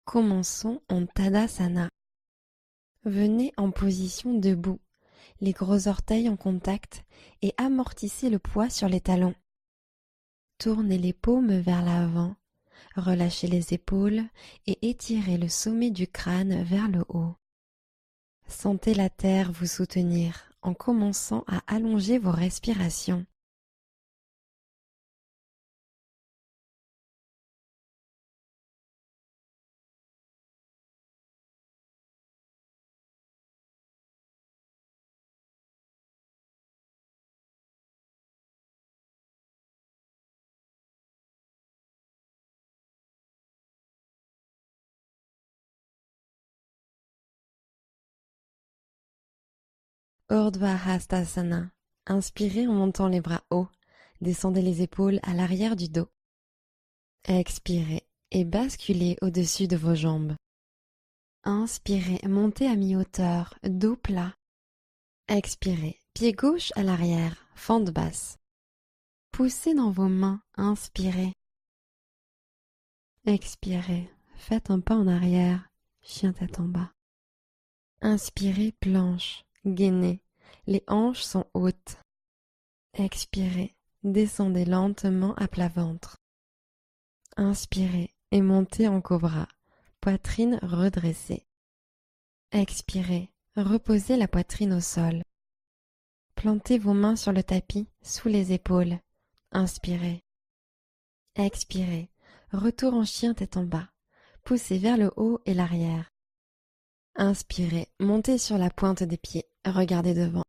Commençons en Tadasana. Venez en position debout, les gros orteils en contact et amortissez le poids sur les talons. Tournez les paumes vers l'avant, relâchez les épaules et étirez le sommet du crâne vers le haut. Sentez la terre vous soutenir en commençant à allonger vos respirations. Urdhva Hastasana. Inspirez en montant les bras hauts. Descendez les épaules à l'arrière du dos. Expirez et basculez au-dessus de vos jambes. Inspirez, montez à mi-hauteur, dos plat. Expirez, pied gauche à l'arrière, fente basse. Poussez dans vos mains, inspirez. Expirez, faites un pas en arrière, chien tête en bas. Inspirez, planche, gainez, les hanches sont hautes. Expirez, descendez lentement à plat ventre. Inspirez et montez en cobra, poitrine redressée. Expirez, reposez la poitrine au sol. Plantez vos mains sur le tapis, sous les épaules. Inspirez. Expirez, retour en chien tête en bas. Poussez vers le haut et l'arrière. Inspirez, montez sur la pointe des pieds, regardez devant.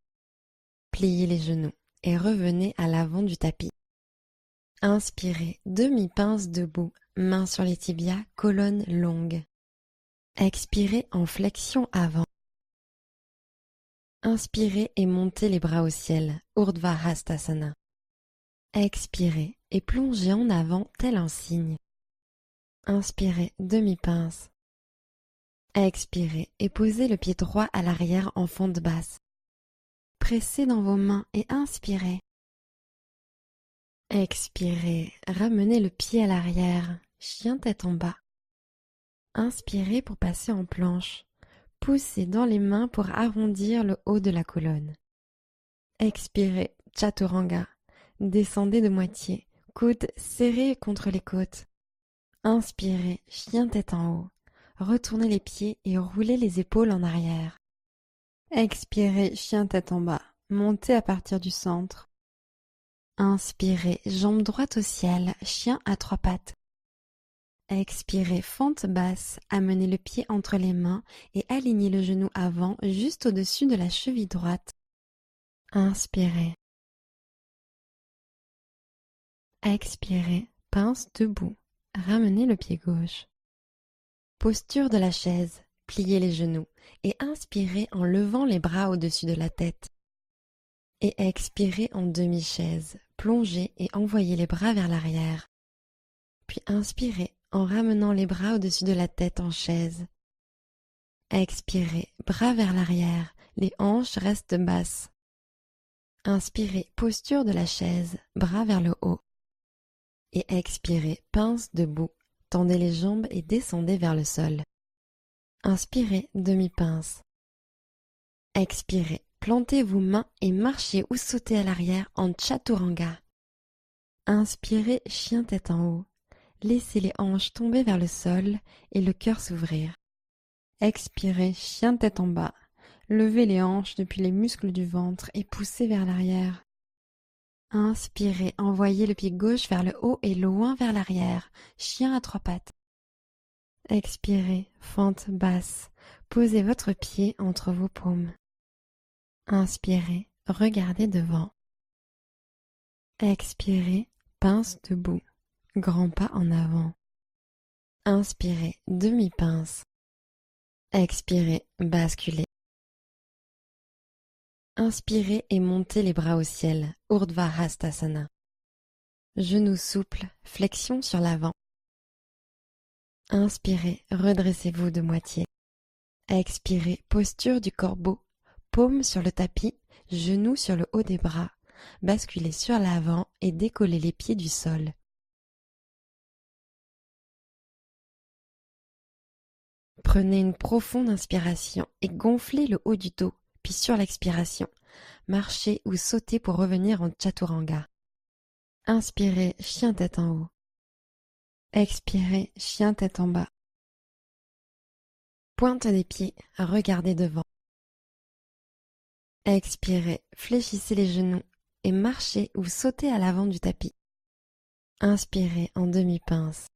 Pliez les genoux et revenez à l'avant du tapis. Inspirez, demi-pince debout, mains sur les tibias, colonne longue. Expirez en flexion avant. Inspirez et montez les bras au ciel, Urdhva Hastasana. Expirez et plongez en avant tel un cygne. Inspirez, demi-pince. Expirez et posez le pied droit à l'arrière en fente basse. Pressez dans vos mains et inspirez. Expirez, ramenez le pied à l'arrière, chien tête en bas. Inspirez pour passer en planche. Poussez dans les mains pour arrondir le haut de la colonne. Expirez, Chaturanga. Descendez de moitié, coudes serrés contre les côtes. Inspirez, chien tête en haut. Retournez les pieds et roulez les épaules en arrière. Expirez, chien tête en bas. Montez à partir du centre. Inspirez, jambe droite au ciel, chien à trois pattes. Expirez, fente basse, amenez le pied entre les mains et alignez le genou avant juste au-dessus de la cheville droite. Inspirez. Expirez, pince debout, ramenez le pied gauche. Posture de la chaise, pliez les genoux et inspirez en levant les bras au-dessus de la tête. Et expirez en demi-chaise, plongez et envoyez les bras vers l'arrière. Puis inspirez en ramenant les bras au-dessus de la tête en chaise. Expirez, bras vers l'arrière, les hanches restent basses. Inspirez, posture de la chaise, bras vers le haut. Et expirez, pince debout, tendez les jambes et descendez vers le sol. Inspirez, demi-pince. Expirez, plantez vos mains et marchez ou sautez à l'arrière en Chaturanga. Inspirez, chien tête en haut. Laissez les hanches tomber vers le sol et le cœur s'ouvrir. Expirez, chien tête en bas. Levez les hanches depuis les muscles du ventre et poussez vers l'arrière. Inspirez, envoyez le pied gauche vers le haut et loin vers l'arrière, chien à trois pattes. Expirez, fente basse. Posez votre pied entre vos paumes. Inspirez, regardez devant. Expirez, pince debout, grand pas en avant. Inspirez, demi-pince. Expirez, basculez. Inspirez et montez les bras au ciel, Urdhva Hastasana. Genoux souples, flexion sur l'avant. Inspirez, redressez-vous de moitié. Expirez, posture du corbeau, paume sur le tapis, genoux sur le haut des bras. Basculez sur l'avant et décollez les pieds du sol. Prenez une profonde inspiration et gonflez le haut du dos, puis sur l'expiration, marchez ou sautez pour revenir en chaturanga. Inspirez, chien tête en haut. Expirez, chien tête en bas. Pointe des pieds, regardez devant. Expirez, fléchissez les genoux et marchez ou sautez à l'avant du tapis. Inspirez en demi-pince.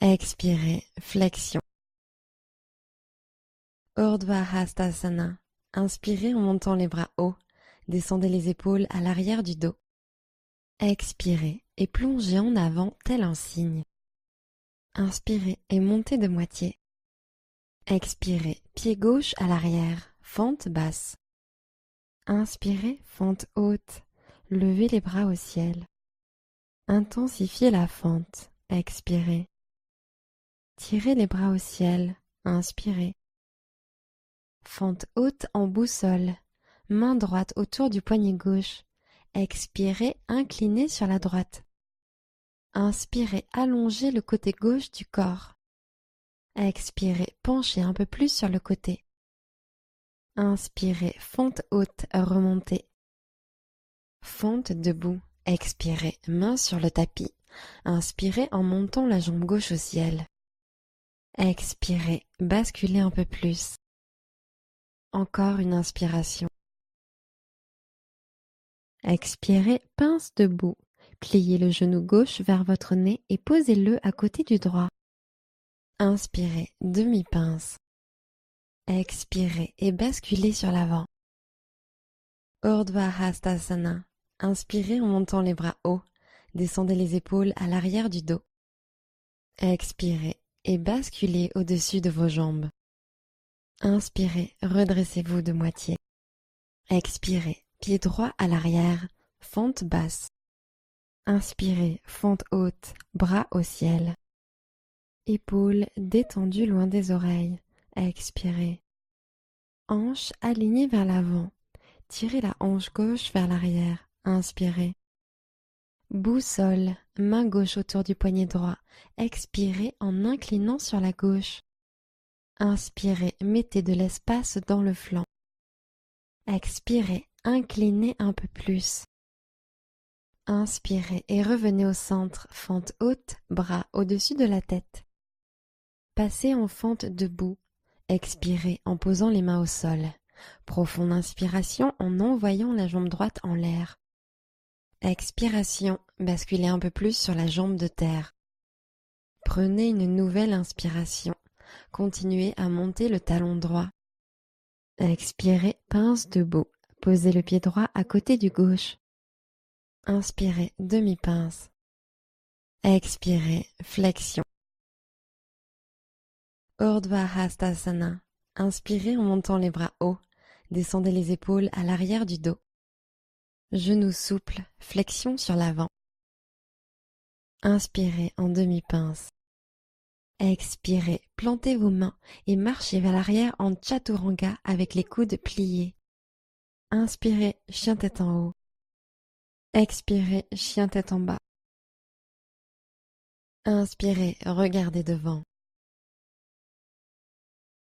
Expirez, flexion. Urdhva Hastasana. Inspirez en montant les bras hauts. Descendez les épaules à l'arrière du dos. Expirez et plongez en avant tel un cygne. Inspirez et montez de moitié. Expirez, pied gauche à l'arrière, fente basse. Inspirez, fente haute. Levez les bras au ciel. Intensifiez la fente. Expirez. Tirez les bras au ciel. Inspirez. Fente haute en boussole. Main droite autour du poignet gauche. Expirez, inclinez sur la droite. Inspirez, allongez le côté gauche du corps. Expirez, penchez un peu plus sur le côté. Inspirez, fente haute, remontez. Fente debout. Expirez, main sur le tapis. Inspirez en montant la jambe gauche au ciel. Expirez, basculez un peu plus. Encore une inspiration. Expirez, pince debout. Pliez le genou gauche vers votre nez et posez-le à côté du droit. Inspirez, demi-pince. Expirez et basculez sur l'avant. Urdhva Hastasana. Inspirez en montant les bras hauts. Descendez les épaules à l'arrière du dos. Expirez et basculez au-dessus de vos jambes. Inspirez, redressez-vous de moitié. Expirez, pied droit à l'arrière, fente basse. Inspirez, fente haute, bras au ciel. Épaules détendues loin des oreilles. Expirez. Hanche alignée vers l'avant. Tirez la hanche gauche vers l'arrière. Inspirez. Boussole, main gauche autour du poignet droit. Expirez en inclinant sur la gauche. Inspirez, mettez de l'espace dans le flanc. Expirez, inclinez un peu plus. Inspirez et revenez au centre, fente haute, bras au-dessus de la tête. Passez en fente debout. Expirez en posant les mains au sol. Profonde inspiration en envoyant la jambe droite en l'air. Expiration, basculez un peu plus sur la jambe de terre. Prenez une nouvelle inspiration. Continuez à monter le talon droit. Expirez, pince debout. Posez le pied droit à côté du gauche. Inspirez, demi-pince. Expirez, flexion. Urdhva Hastasana. Inspirez en montant les bras hauts. Descendez les épaules à l'arrière du dos. Genoux souples, flexion sur l'avant. Inspirez en demi-pince. Expirez, plantez vos mains et marchez vers l'arrière en chaturanga avec les coudes pliés. Inspirez, chien tête en haut. Expirez, chien tête en bas. Inspirez, regardez devant.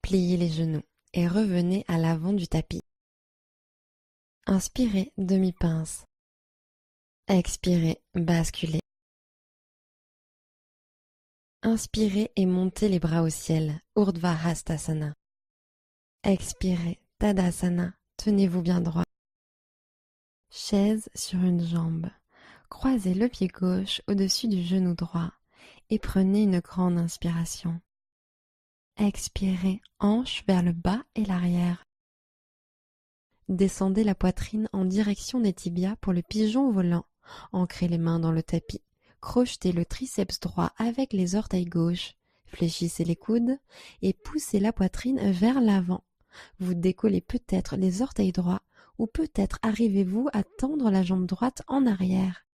Pliez les genoux et revenez à l'avant du tapis. Inspirez, demi-pince. Expirez, basculez. Inspirez et montez les bras au ciel, Urdhva Hastasana. Expirez, Tadasana, tenez-vous bien droit. Chaise sur une jambe. Croisez le pied gauche au-dessus du genou droit et prenez une grande inspiration. Expirez, hanche vers le bas et l'arrière. Descendez la poitrine en direction des tibias pour le pigeon volant. Ancrez les mains dans le tapis. Crochetez le triceps droit avec les orteils gauches. Fléchissez les coudes et poussez la poitrine vers l'avant. Vous décollez peut-être les orteils droits ou peut-être arrivez-vous à tendre la jambe droite en arrière.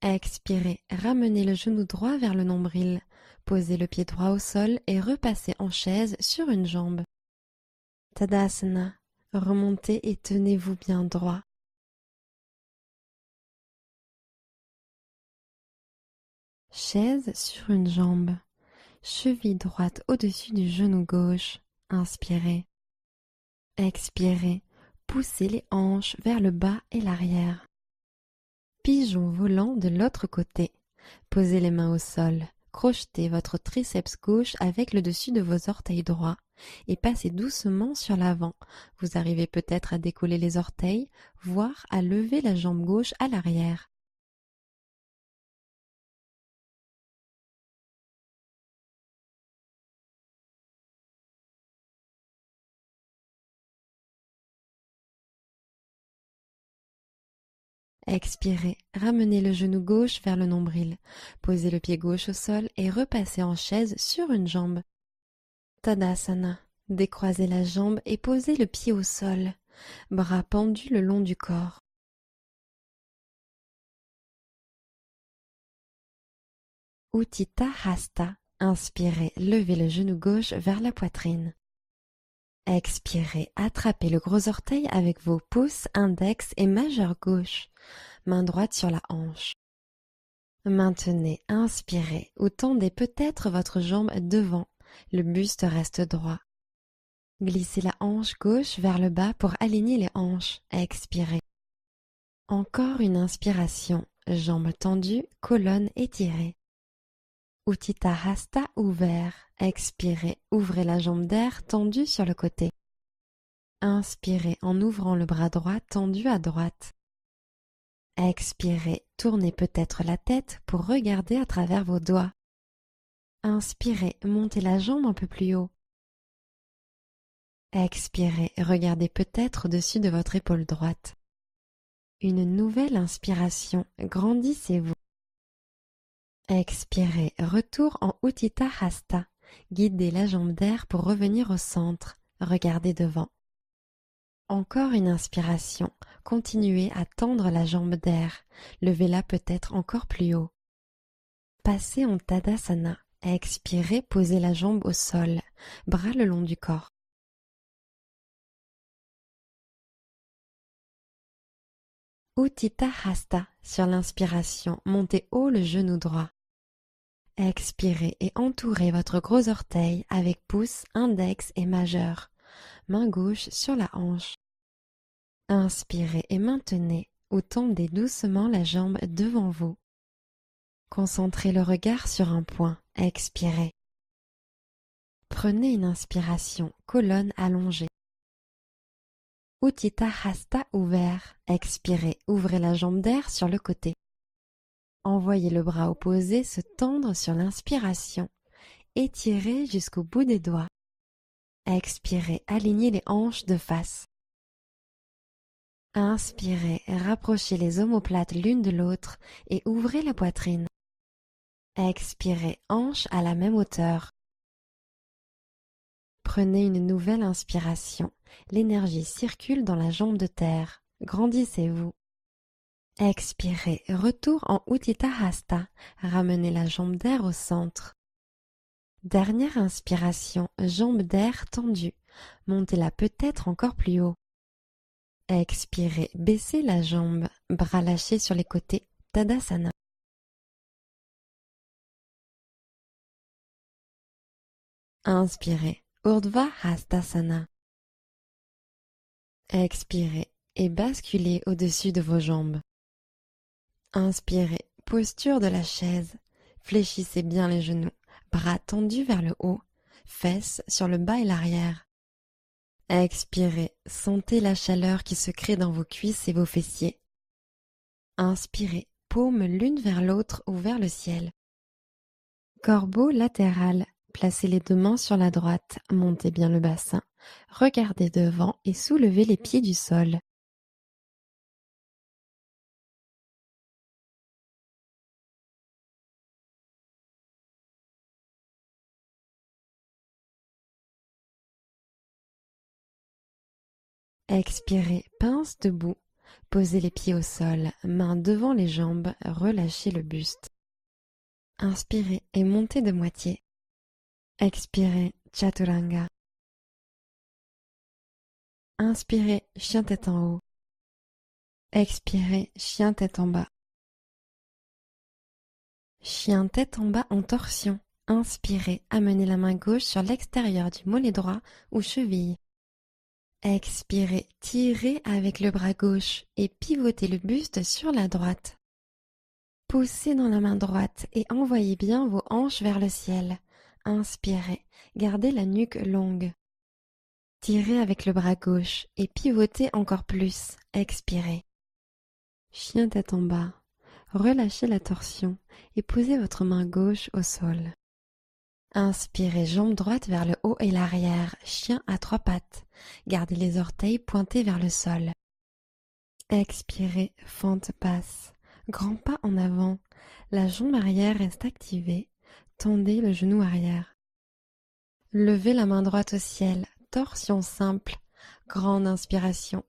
Expirez, ramenez le genou droit vers le nombril. Posez le pied droit au sol et repassez en chaise sur une jambe. Tadasana. Remontez et tenez-vous bien droit. Chaise sur une jambe. Cheville droite au-dessus du genou gauche. Inspirez. Expirez. Poussez les hanches vers le bas et l'arrière. Pigeon volant de l'autre côté. Posez les mains au sol. Crochetez votre triceps gauche avec le dessus de vos orteils droits et passez doucement sur l'avant. Vous arrivez peut-être à décoller les orteils, voire à lever la jambe gauche à l'arrière. Expirez, ramenez le genou gauche vers le nombril. Posez le pied gauche au sol et repassez en chaise sur une jambe. Tadasana. Décroisez la jambe et posez le pied au sol. Bras pendus le long du corps. Utthita Hasta. Inspirez, levez le genou gauche vers la poitrine. Expirez, attrapez le gros orteil avec vos pouces, index et majeur gauche. Main droite sur la hanche. Maintenez, inspirez ou tendez peut-être votre jambe devant. Le buste reste droit. Glissez la hanche gauche vers le bas pour aligner les hanches. Expirez. Encore une inspiration. Jambes tendues, colonne étirée. Utthita Hasta ouvert. Expirez, ouvrez la jambe d'air tendue sur le côté. Inspirez en ouvrant le bras droit tendu à droite. Expirez, tournez peut-être la tête pour regarder à travers vos doigts. Inspirez, montez la jambe un peu plus haut. Expirez, regardez peut-être au-dessus de votre épaule droite. Une nouvelle inspiration, grandissez-vous. Expirez, retour en Utthita Hasta. Guidez la jambe d'air pour revenir au centre. Regardez devant. Encore une inspiration. Continuez à tendre la jambe d'air. Levez-la peut-être encore plus haut. Passez en Tadasana. Expirez, posez la jambe au sol. Bras le long du corps. Utthita Hasta. Sur l'inspiration, montez haut le genou droit. Expirez et entourez votre gros orteil avec pouce, index et majeur. Main gauche sur la hanche. Inspirez et maintenez ou tendez doucement la jambe devant vous. Concentrez le regard sur un point. Expirez. Prenez une inspiration, colonne allongée. Utthita Hasta ouvert. Expirez, ouvrez la jambe d'air sur le côté. Envoyez le bras opposé se tendre sur l'inspiration. Étirez jusqu'au bout des doigts. Expirez, alignez les hanches de face. Inspirez, rapprochez les omoplates l'une de l'autre et ouvrez la poitrine. Expirez, hanches à la même hauteur. Prenez une nouvelle inspiration. L'énergie circule dans la jambe de terre. Grandissez-vous. Expirez, retour en Utthita Hasta. Ramenez la jambe d'air au centre. Dernière inspiration, jambe d'air tendue. Montez-la peut-être encore plus haut. Expirez, baissez la jambe, bras lâchés sur les côtés, Tadasana. Inspirez, Urdhva Hastasana. Expirez et basculez au-dessus de vos jambes. Inspirez, posture de la chaise. Fléchissez bien les genoux, bras tendus vers le haut, fesses sur le bas et l'arrière. Expirez, sentez la chaleur qui se crée dans vos cuisses et vos fessiers. Inspirez, paumes l'une vers l'autre ou vers le ciel. Corbeau latéral, placez les deux mains sur la droite, montez bien le bassin, regardez devant et soulevez les pieds du sol. Expirez, pince debout. Posez les pieds au sol, mains devant les jambes, relâchez le buste. Inspirez et montez de moitié. Expirez, Chaturanga. Inspirez, chien tête en haut. Expirez, chien tête en bas. Chien tête en bas en torsion. Inspirez, amenez la main gauche sur l'extérieur du mollet droit ou cheville. Expirez, tirez avec le bras gauche et pivotez le buste sur la droite. Poussez dans la main droite et envoyez bien vos hanches vers le ciel. Inspirez, gardez la nuque longue. Tirez avec le bras gauche et pivotez encore plus. Expirez. Chien tête en bas. Relâchez la torsion et posez votre main gauche au sol. Inspirez, jambe droite vers le haut et l'arrière, chien à trois pattes. Gardez les orteils pointés vers le sol. Expirez, fente basse. Grand pas en avant. La jambe arrière reste activée. Tendez le genou arrière. Levez la main droite au ciel. Torsion simple. Grande inspiration.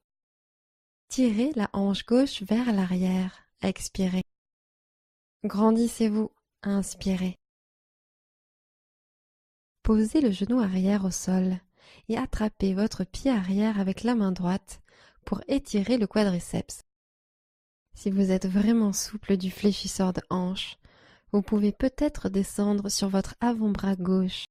Tirez la hanche gauche vers l'arrière. Expirez. Grandissez-vous. Inspirez. Posez le genou arrière au sol et attrapez votre pied arrière avec la main droite pour étirer le quadriceps. Si vous êtes vraiment souple du fléchisseur de hanche, vous pouvez peut-être descendre sur votre avant-bras gauche.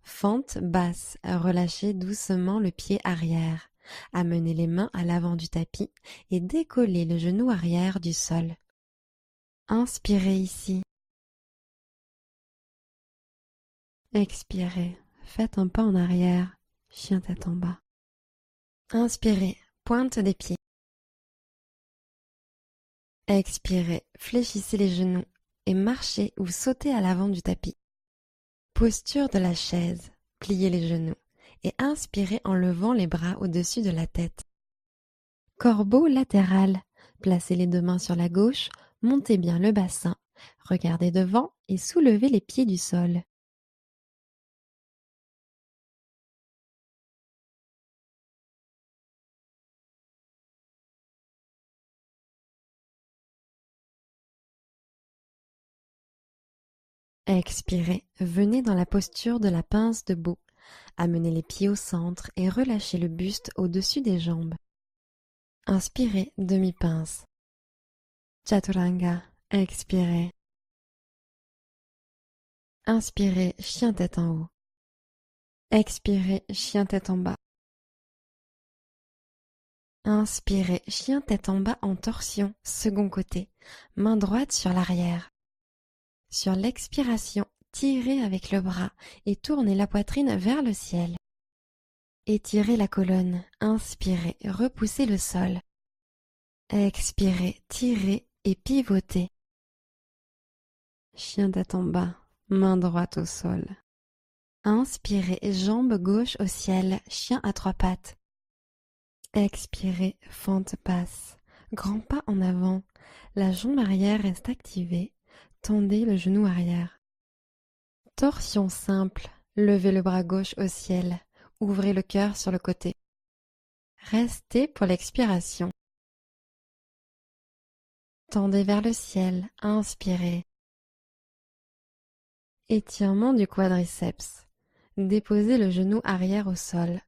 Fente basse, relâchez doucement le pied arrière. Amenez les mains à l'avant du tapis et décollez le genou arrière du sol. Inspirez ici. Expirez, faites un pas en arrière, chien tête en bas. Inspirez, pointe des pieds. Expirez, fléchissez les genoux et marchez ou sautez à l'avant du tapis. Posture de la chaise, pliez les genoux et inspirez en levant les bras au-dessus de la tête. Corbeau latéral, placez les deux mains sur la gauche, montez bien le bassin, regardez devant et soulevez les pieds du sol. Expirez, venez dans la posture de la pince debout. Amenez les pieds au centre et relâchez le buste au-dessus des jambes. Inspirez, demi-pince. Chaturanga, expirez. Inspirez, chien tête en haut. Expirez, chien tête en bas. Inspirez, chien tête en bas en torsion, second côté. Main droite sur l'arrière. Sur l'expiration, tirez avec le bras et tournez la poitrine vers le ciel. Étirez la colonne, inspirez, repoussez le sol. Expirez, tirez et pivotez. Chien tête en bas, main droite au sol. Inspirez, jambe gauche au ciel, chien à trois pattes. Expirez, fente basse. Grand pas en avant. La jambe arrière reste activée. Tendez le genou arrière. Torsion simple. Levez le bras gauche au ciel. Ouvrez le cœur sur le côté. Restez pour l'expiration. Tendez vers le ciel. Inspirez. Étirement du quadriceps. Déposez le genou arrière au sol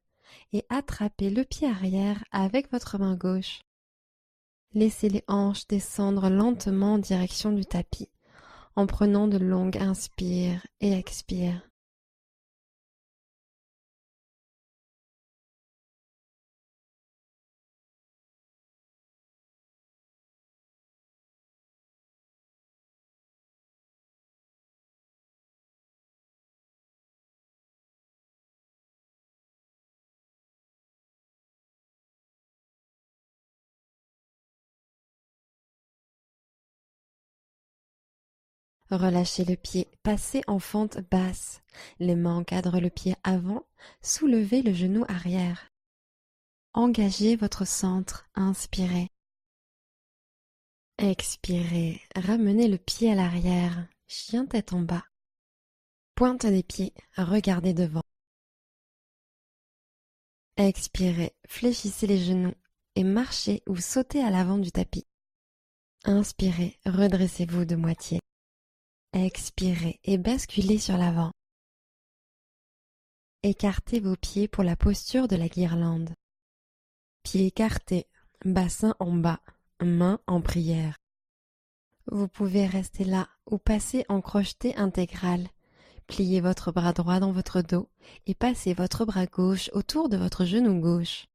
et attrapez le pied arrière avec votre main gauche. Laissez les hanches descendre lentement en direction du tapis en prenant de longues inspires et expires. Relâchez le pied, passez en fente basse. Les mains encadrent le pied avant, soulevez le genou arrière. Engagez votre centre, inspirez. Expirez, ramenez le pied à l'arrière, chien tête en bas. Pointe des pieds, regardez devant. Expirez, fléchissez les genoux et marchez ou sautez à l'avant du tapis. Inspirez, redressez-vous de moitié. Expirez et basculez sur l'avant. Écartez vos pieds pour la posture de la guirlande. Pieds écartés, bassin en bas, mains en prière. Vous pouvez rester là ou passer en crocheté intégral. Pliez votre bras droit dans votre dos et passez votre bras gauche autour de votre genou gauche.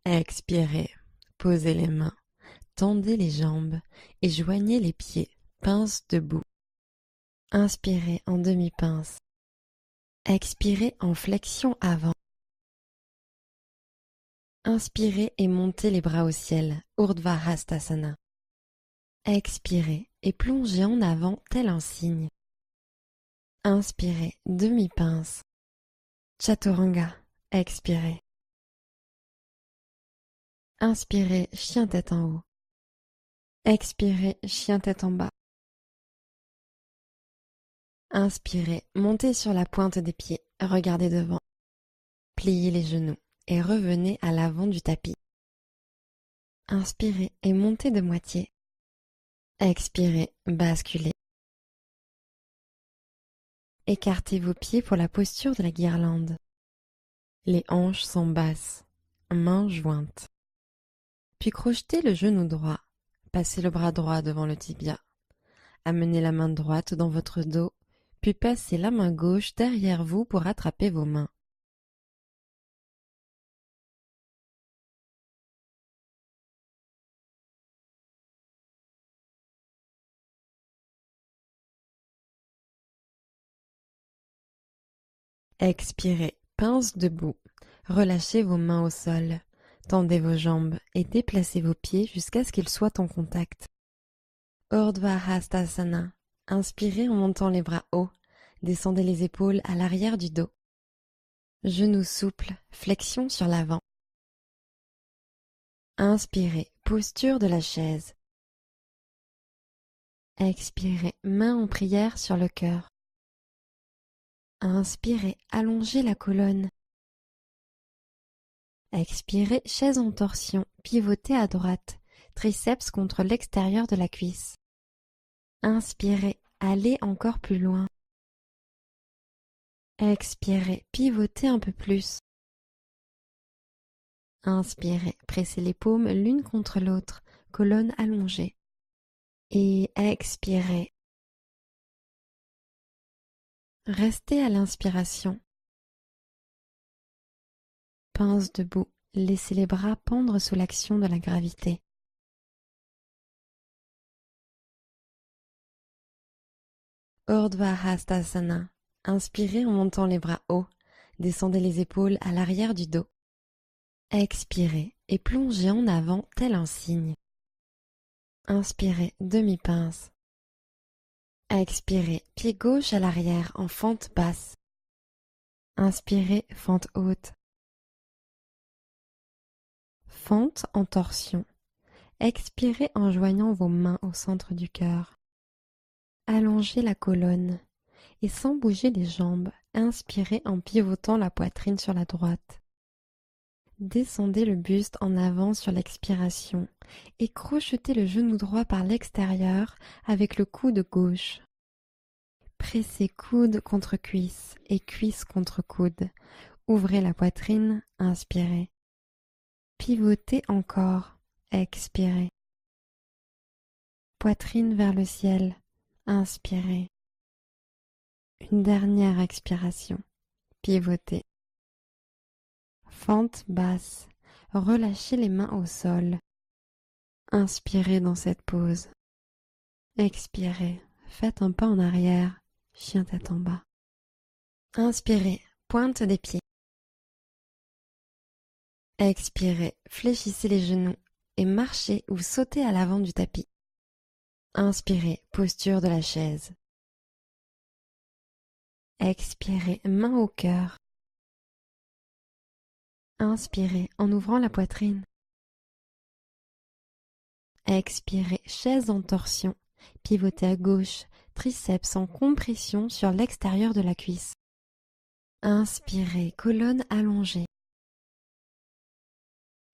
Expirez, posez les mains, tendez les jambes et joignez les pieds, pince debout. Inspirez en demi-pince. Expirez en flexion avant. Inspirez et montez les bras au ciel, Urdhva Hastasana. Expirez et plongez en avant tel un cygne. Inspirez, demi-pince. Chaturanga, expirez. Inspirez, chien tête en haut. Expirez, chien tête en bas. Inspirez, montez sur la pointe des pieds, regardez devant. Pliez les genoux et revenez à l'avant du tapis. Inspirez et montez de moitié. Expirez, basculez. Écartez vos pieds pour la posture de la guirlande. Les hanches sont basses, mains jointes. Puis crochetez le genou droit. Passez le bras droit devant le tibia. Amenez la main droite dans votre dos, puis passez la main gauche derrière vous pour attraper vos mains. Expirez, pince debout. Relâchez vos mains au sol. Tendez vos jambes et déplacez vos pieds jusqu'à ce qu'ils soient en contact. Urdhva Hastasana. Inspirez en montant les bras hauts. Descendez les épaules à l'arrière du dos. Genoux souples, flexion sur l'avant. Inspirez, posture de la chaise. Expirez, main en prière sur le cœur. Inspirez, allongez la colonne. Expirez, chaise en torsion, pivotez à droite, triceps contre l'extérieur de la cuisse. Inspirez, allez encore plus loin. Expirez, pivotez un peu plus. Inspirez, pressez les paumes l'une contre l'autre, colonne allongée. Et expirez. Restez à l'inspiration. Pince debout, laissez les bras pendre sous l'action de la gravité. Urdhva Hastasana. Inspirez en montant les bras hauts, descendez les épaules à l'arrière du dos. Expirez et plongez en avant tel un cygne. Inspirez, demi-pince. Expirez, pied gauche à l'arrière en fente basse. Inspirez, fente haute. Fente en torsion. Expirez en joignant vos mains au centre du cœur. Allongez la colonne et sans bouger les jambes, inspirez en pivotant la poitrine sur la droite. Descendez le buste en avant sur l'expiration et crochetez le genou droit par l'extérieur avec le coude gauche. Pressez coude contre cuisse et cuisse contre coude. Ouvrez la poitrine, inspirez. Pivotez encore, expirez. Poitrine vers le ciel, inspirez. Une dernière expiration, pivotez. Fente basse, relâchez les mains au sol. Inspirez dans cette pose. Expirez, faites un pas en arrière, chien tête en bas. Inspirez, pointe des pieds. Expirez, fléchissez les genoux et marchez ou sautez à l'avant du tapis. Inspirez, posture de la chaise. Expirez, main au cœur. Inspirez en ouvrant la poitrine. Expirez, chaise en torsion. Pivotez à gauche, triceps en compression sur l'extérieur de la cuisse. Inspirez, colonne allongée.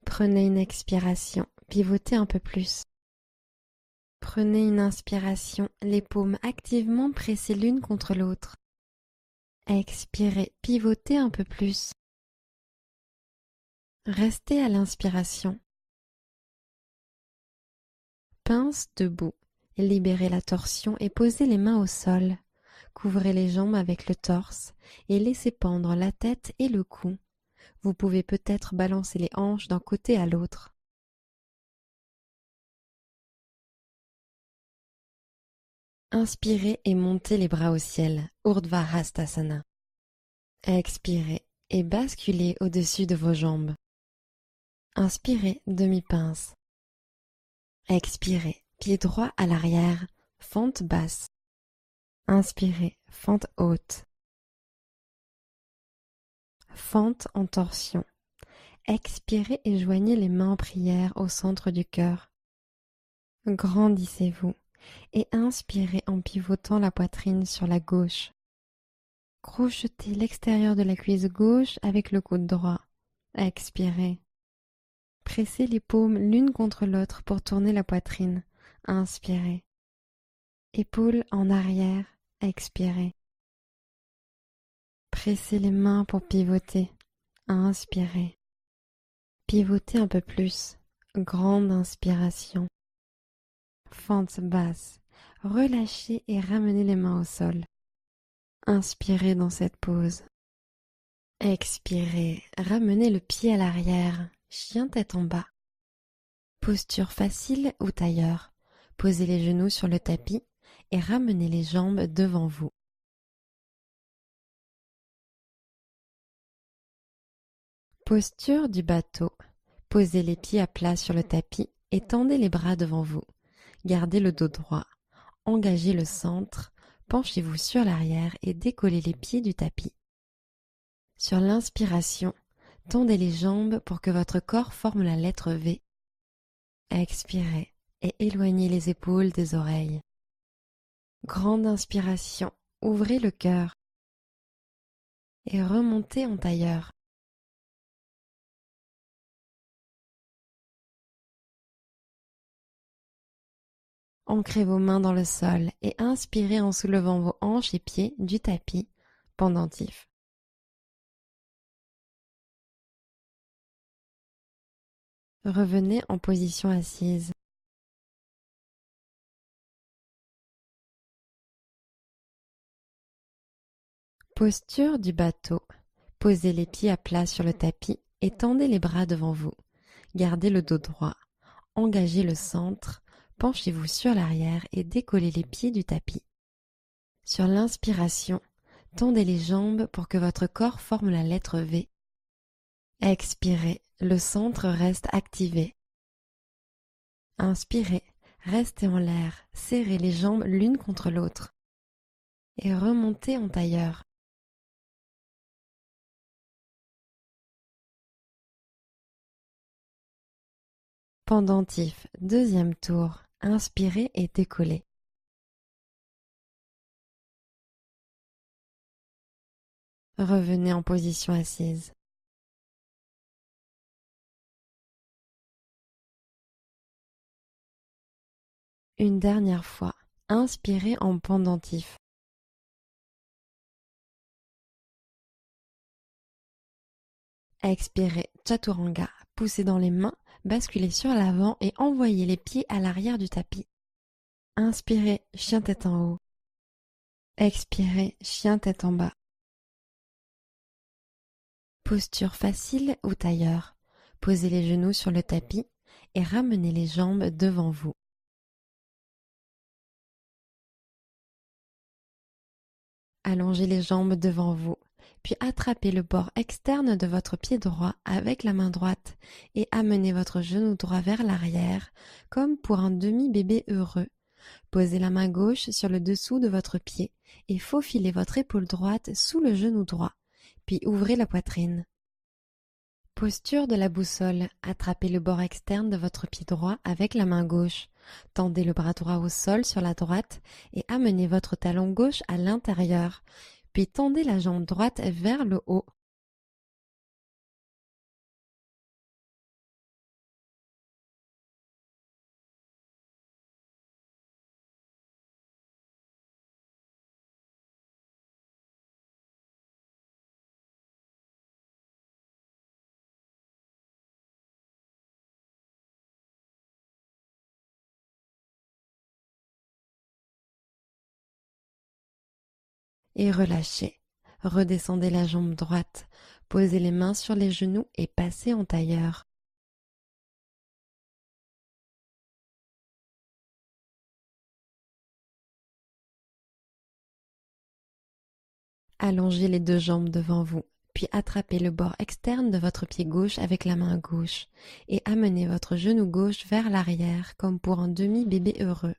Prenez une expiration, pivotez un peu plus. Prenez une inspiration, les paumes activement pressées l'une contre l'autre. Expirez, pivotez un peu plus. Restez à l'inspiration. Pince debout. Libérez la torsion et posez les mains au sol. Couvrez les jambes avec le torse et laissez pendre la tête et le cou. Vous pouvez peut-être balancer les hanches d'un côté à l'autre. Inspirez et montez les bras au ciel, Urdhva Hastasana. Expirez et basculez au-dessus de vos jambes. Inspirez, demi-pince. Expirez, pied droit à l'arrière, fente basse. Inspirez, fente haute. Fente en torsion. Expirez et joignez les mains en prière au centre du cœur. Grandissez-vous et inspirez en pivotant la poitrine sur la gauche. Crochetez l'extérieur de la cuisse gauche avec le coude droit. Expirez. Pressez les paumes l'une contre l'autre pour tourner la poitrine. Inspirez. Épaules en arrière. Expirez. Pressez les mains pour pivoter. Inspirez. Pivotez un peu plus. Grande inspiration. Fente basse. Relâchez et ramenez les mains au sol. Inspirez dans cette pose. Expirez. Ramenez le pied à l'arrière. Chien tête en bas. Posture facile ou tailleur. Posez les genoux sur le tapis et ramenez les jambes devant vous. Posture du bateau. Posez les pieds à plat sur le tapis et tendez les bras devant vous. Gardez le dos droit. Engagez le centre. Penchez-vous sur l'arrière et décollez les pieds du tapis. Sur l'inspiration, tendez les jambes pour que votre corps forme la lettre V. Expirez et éloignez les épaules des oreilles. Grande inspiration, ouvrez le cœur et remontez en tailleur. Ancrez vos mains dans le sol et inspirez en soulevant vos hanches et pieds du tapis, pendentif. Revenez en position assise. Posture du bateau. Posez les pieds à plat sur le tapis et tendez les bras devant vous. Gardez le dos droit. Engagez le centre. Penchez-vous sur l'arrière et décollez les pieds du tapis. Sur l'inspiration, tendez les jambes pour que votre corps forme la lettre V. Expirez, le centre reste activé. Inspirez, restez en l'air, serrez les jambes l'une contre l'autre. Et remontez en tailleur. Pendentif, deuxième tour. Inspirez et décollez. Revenez en position assise. Une dernière fois, inspirez en pendentif. Expirez, Chaturanga, poussez dans les mains, basculez sur l'avant et envoyez les pieds à l'arrière du tapis. Inspirez, chien tête en haut. Expirez, chien tête en bas. Posture facile ou tailleur. Posez les genoux sur le tapis et ramenez les jambes devant vous. Allongez les jambes devant vous, puis attrapez le bord externe de votre pied droit avec la main droite et amenez votre genou droit vers l'arrière comme pour un demi-bébé heureux, Posez la main gauche sur le dessous de votre pied et faufilez votre épaule droite sous le genou droit, puis ouvrez la poitrine. Posture de la boussole. Attrapez le bord externe de votre pied droit avec la main gauche. Tendez le bras droit au sol sur la droite et amenez votre talon gauche à l'intérieur. Puis tendez la jambe droite vers le haut. Et relâchez. Redescendez la jambe droite. Posez les mains sur les genoux et passez en tailleur. Allongez les deux jambes devant vous, puis attrapez le bord externe de votre pied gauche avec la main gauche et amenez votre genou gauche vers l'arrière comme pour un demi-bébé heureux.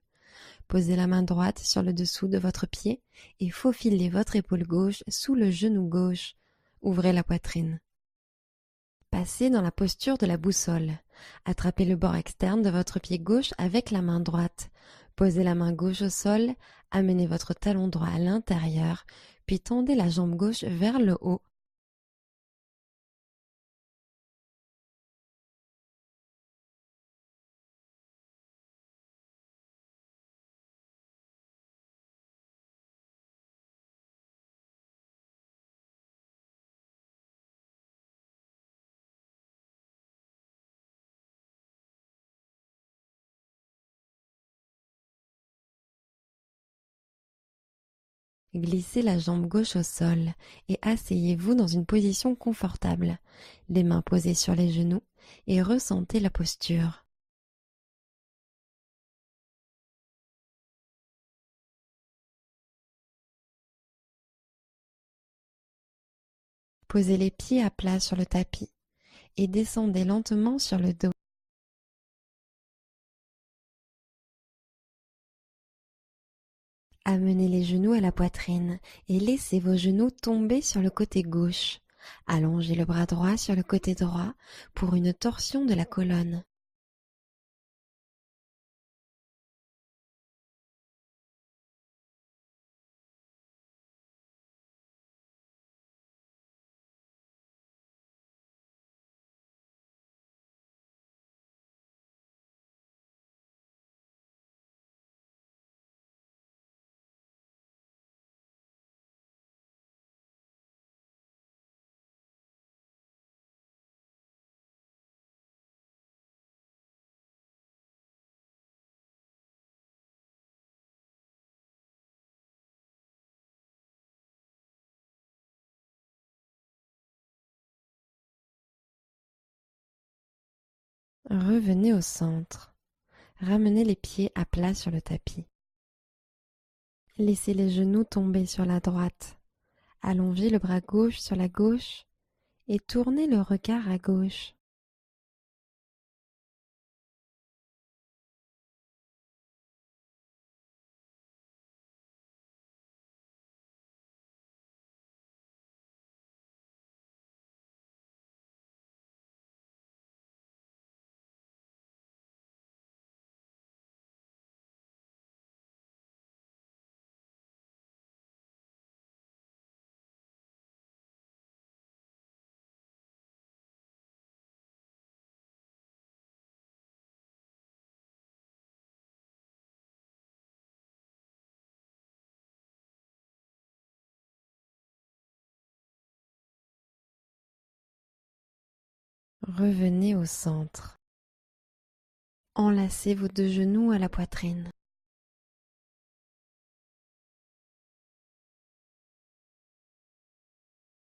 Posez la main droite sur le dessous de votre pied et faufilez votre épaule gauche sous le genou gauche. Ouvrez la poitrine. Passez dans la posture de la boussole. Attrapez le bord externe de votre pied gauche avec la main droite. Posez la main gauche au sol, amenez votre talon droit à l'intérieur, puis tendez la jambe gauche vers le haut. Glissez la jambe gauche au sol et asseyez-vous dans une position confortable, les mains posées sur les genoux et ressentez la posture. Posez les pieds à plat sur le tapis et descendez lentement sur le dos. Amenez les genoux à la poitrine et laissez vos genoux tomber sur le côté gauche. Allongez le bras droit sur le côté droit pour une torsion de la colonne. Revenez au centre. Ramenez les pieds à plat sur le tapis. Laissez les genoux tomber sur la droite. Allongez le bras gauche sur la gauche et tournez le regard à gauche. Revenez au centre. Enlacez vos deux genoux à la poitrine.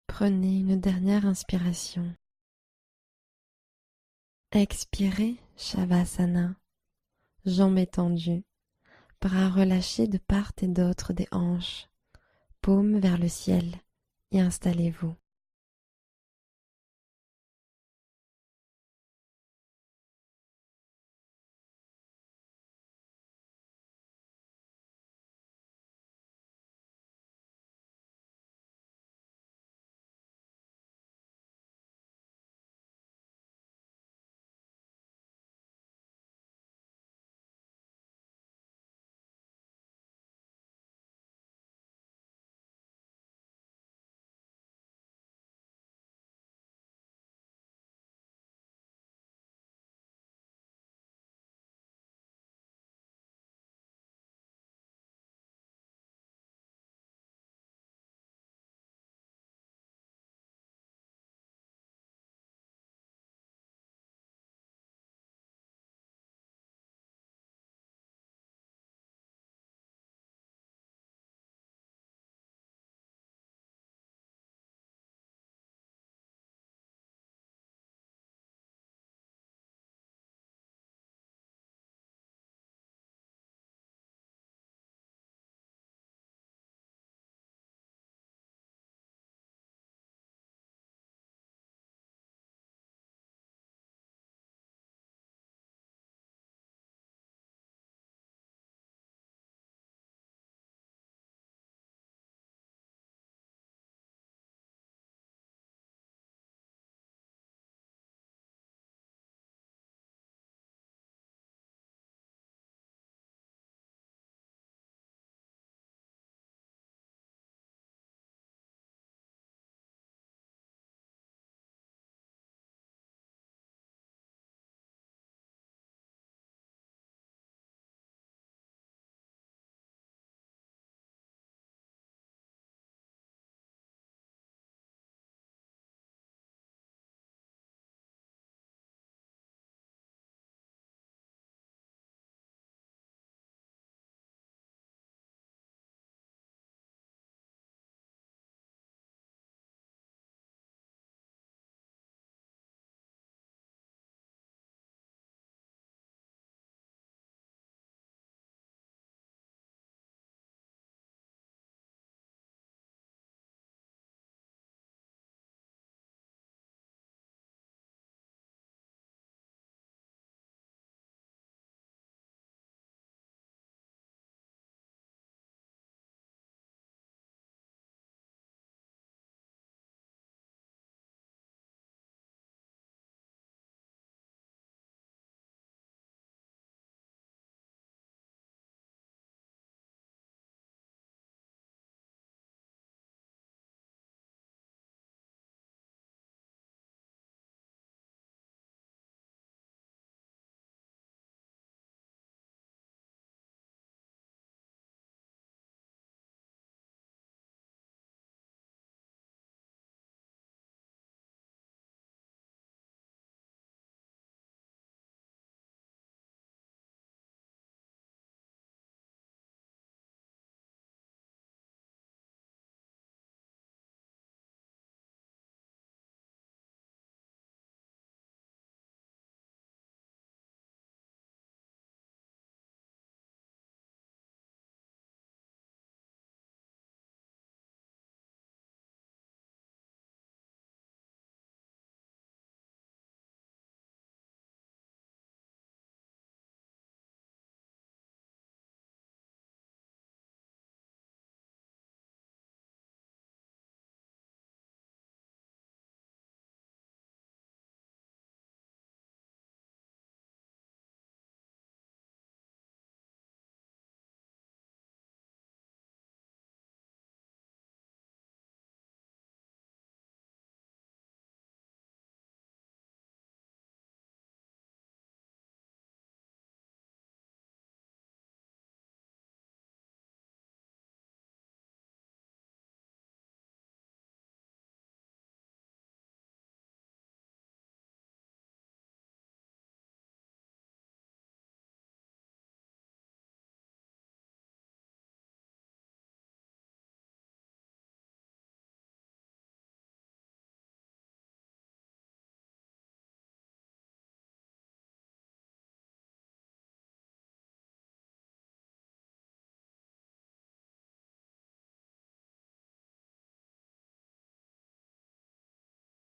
Prenez une dernière inspiration. Expirez, Shavasana. Jambes étendues, bras relâchés de part et d'autre des hanches, paumes vers le ciel et installez-vous.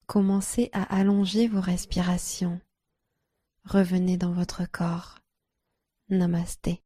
Commencez à allonger vos respirations. Revenez dans votre corps. Namasté.